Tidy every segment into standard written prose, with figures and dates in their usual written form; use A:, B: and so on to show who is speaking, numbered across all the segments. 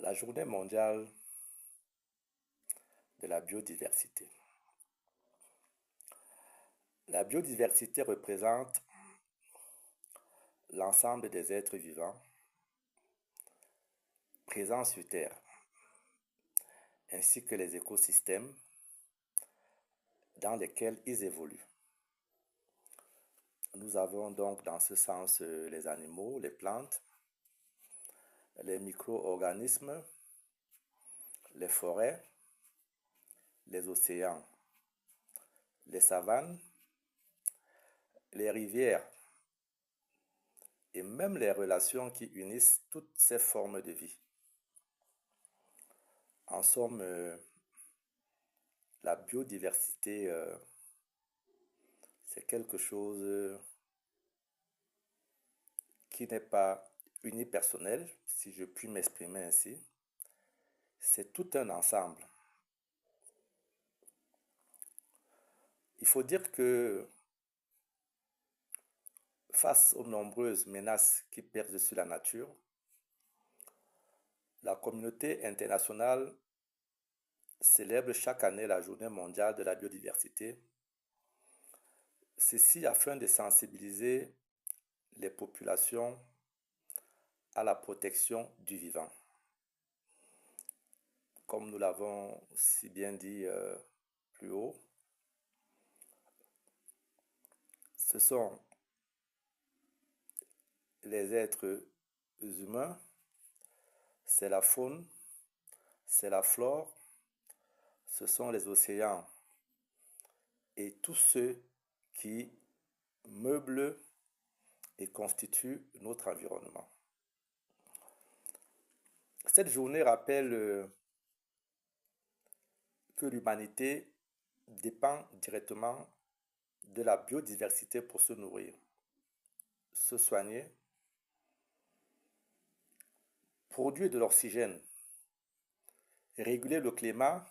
A: La journée mondiale de la biodiversité. La biodiversité représente l'ensemble des êtres vivants présents sur Terre, ainsi que les écosystèmes dans lesquels ils évoluent. Nous avons donc dans ce sens les animaux, les plantes, les micro-organismes, les forêts, les océans, les savanes, les rivières et même les relations qui unissent toutes ces formes de vie. En somme, la biodiversité, c'est quelque chose qui n'est pas unipersonnel, si je puis m'exprimer ainsi. C'est tout un ensemble. Il faut dire que face aux nombreuses menaces qui pèsent sur la nature, la communauté internationale célèbre chaque année la Journée mondiale de la biodiversité, ceci afin de sensibiliser les populations à la protection du vivant. Comme nous l'avons si bien dit plus haut, ce sont les êtres humains, c'est la faune, c'est la flore, ce sont les océans et tous ceux qui meublent et constituent notre environnement. Cette journée rappelle que l'humanité dépend directement de la biodiversité pour se nourrir, se soigner, produire de l'oxygène, réguler le climat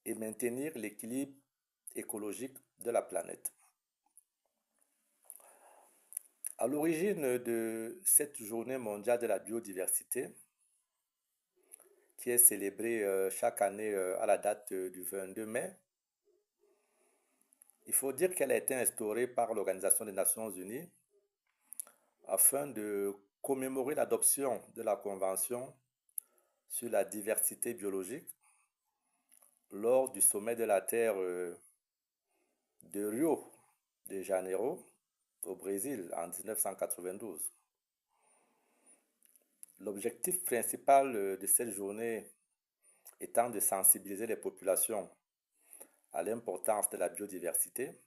A: et maintenir l'équilibre écologique de la planète. À l'origine de cette journée mondiale de la biodiversité, qui est célébrée chaque année à la date du 22 mai, il faut dire qu'elle a été instaurée par l'Organisation des Nations Unies afin de commémorer l'adoption de la Convention sur la diversité biologique lors du sommet de la Terre de Rio de Janeiro au Brésil en 1992. L'objectif principal de cette journée étant de sensibiliser les populations à l'importance de la biodiversité,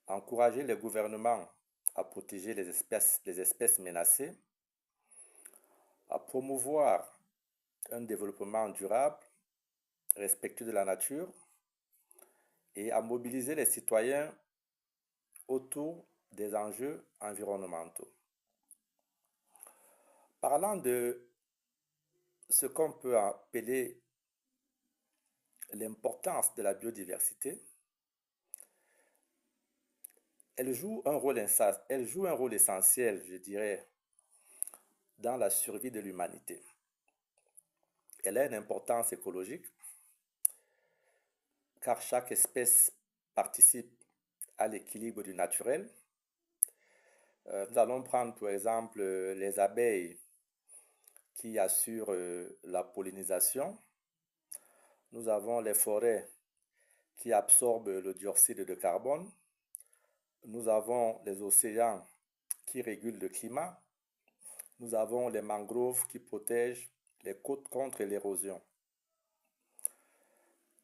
A: encourager les gouvernements à protéger les espèces menacées, à promouvoir un développement durable, respectueux de la nature, et à mobiliser les citoyens autour des enjeux environnementaux. Parlant de ce qu'on peut appeler l'importance de la biodiversité, elle joue un rôle essentiel, je dirais, dans la survie de l'humanité. Elle a une importance écologique car chaque espèce participe à l'équilibre du naturel. Nous allons prendre par exemple les abeilles qui assurent la pollinisation. Nous avons les forêts qui absorbent le dioxyde de carbone. Nous avons les océans qui régulent le climat. Nous avons les mangroves qui protègent les côtes contre l'érosion.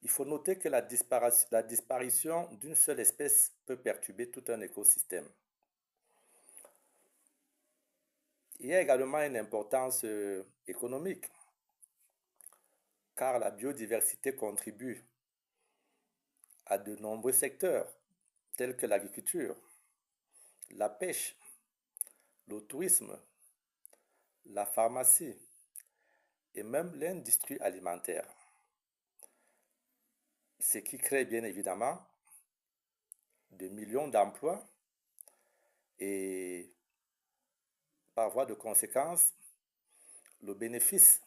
A: Il faut noter que la disparition d'une seule espèce peut perturber tout un écosystème. Il y a également une importance économique, car la biodiversité contribue à de nombreux secteurs, tels que l'agriculture, la pêche, le tourisme, la pharmacie et même l'industrie alimentaire. Ce qui crée bien évidemment de millions d'emplois et par voie de conséquence, le bénéfice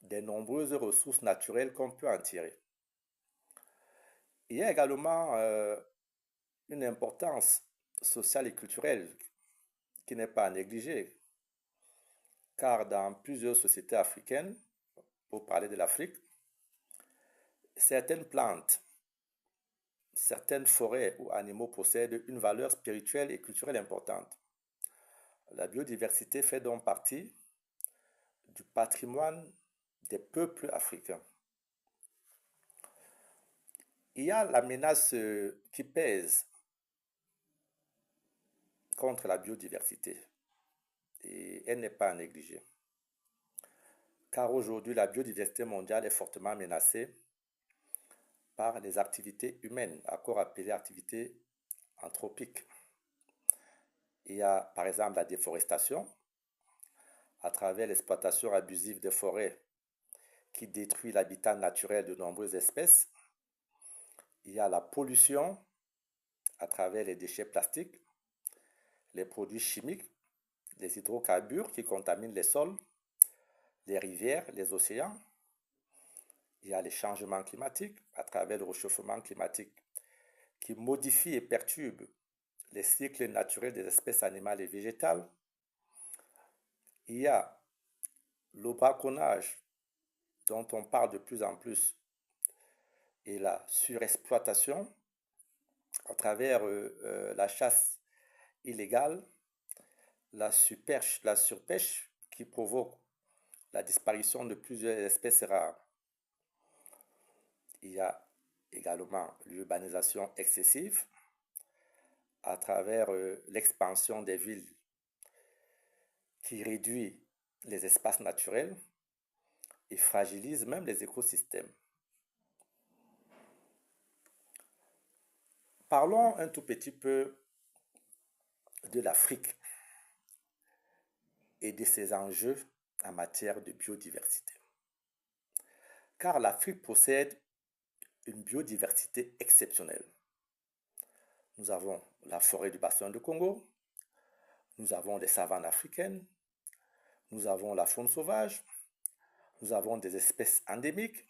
A: des nombreuses ressources naturelles qu'on peut en tirer. Il y a également une importance sociale et culturelle qui n'est pas à négliger, car dans plusieurs sociétés africaines, pour parler de l'Afrique, certaines plantes, certaines forêts ou animaux possèdent une valeur spirituelle et culturelle importante. La biodiversité fait donc partie du patrimoine des peuples africains. Il y a la menace qui pèse contre la biodiversité et elle n'est pas à négliger. Car aujourd'hui, la biodiversité mondiale est fortement menacée par les activités humaines, encore appelées activités anthropiques. Il y a par exemple la déforestation, à travers l'exploitation abusive des forêts qui détruit l'habitat naturel de nombreuses espèces. Il y a la pollution à travers les déchets plastiques, les produits chimiques, les hydrocarbures qui contaminent les sols, les rivières, les océans. Il y a les changements climatiques à travers le réchauffement climatique qui modifie et perturbe les cycles naturels des espèces animales et végétales. Il y a le braconnage dont on parle de plus en plus et la surexploitation à travers la chasse illégale, la surpêche qui provoque la disparition de plusieurs espèces rares. Il y a également l'urbanisation excessive à travers l'expansion des villes qui réduit les espaces naturels et fragilise même les écosystèmes. Parlons un tout petit peu de l'Afrique et de ses enjeux en matière de biodiversité. Car l'Afrique possède une biodiversité exceptionnelle. Nous avons la forêt du bassin du Congo, nous avons les savanes africaines, nous avons la faune sauvage, nous avons des espèces endémiques,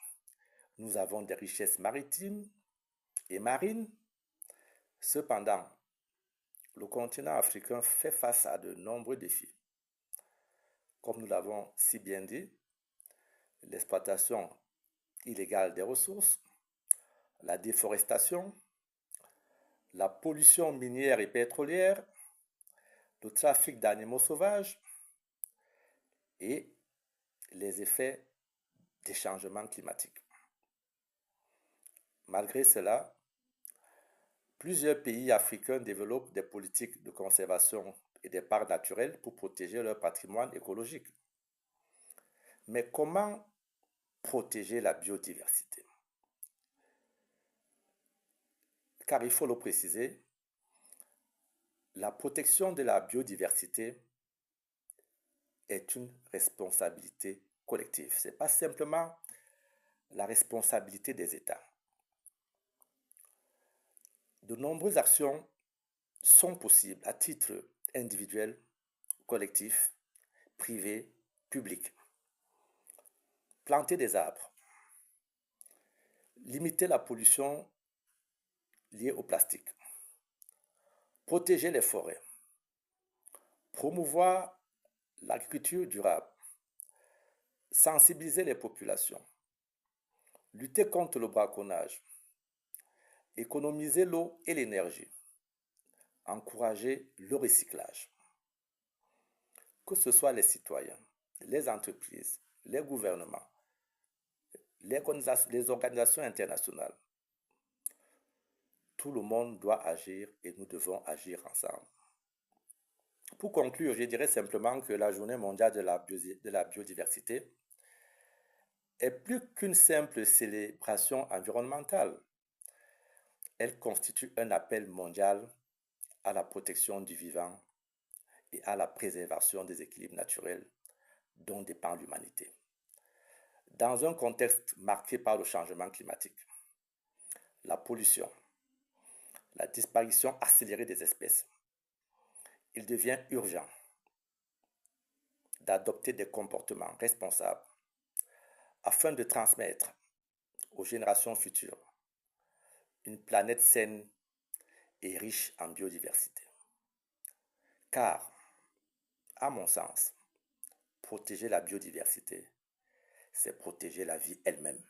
A: nous avons des richesses maritimes et marines. Cependant, le continent africain fait face à de nombreux défis. Comme nous l'avons si bien dit, l'exploitation illégale des ressources, la déforestation, la pollution minière et pétrolière, le trafic d'animaux sauvages et les effets des changements climatiques. Malgré cela, plusieurs pays africains développent des politiques de conservation et des parcs naturels pour protéger leur patrimoine écologique. Mais comment protéger la biodiversité? Car il faut le préciser, la protection de la biodiversité est une responsabilité collective. Ce n'est pas simplement la responsabilité des États. De nombreuses actions sont possibles à titre individuel, collectif, privé, public. Planter des arbres, limiter la pollution liée au plastique, protéger les forêts, promouvoir l'agriculture durable, sensibiliser les populations, lutter contre le braconnage, économiser l'eau et l'énergie, encourager le recyclage. Que ce soit les citoyens, les entreprises, les gouvernements, les organisations internationales, tout le monde doit agir et nous devons agir ensemble. Pour conclure, je dirais simplement que la Journée mondiale de la biodiversité est plus qu'une simple célébration environnementale. Elle constitue un appel mondial à la protection du vivant et à la préservation des équilibres naturels dont dépend l'humanité. Dans un contexte marqué par le changement climatique, la pollution, la disparition accélérée des espèces, il devient urgent d'adopter des comportements responsables afin de transmettre aux générations futures une planète saine et riche en biodiversité. Car, à mon sens, protéger la biodiversité, c'est protéger la vie elle-même.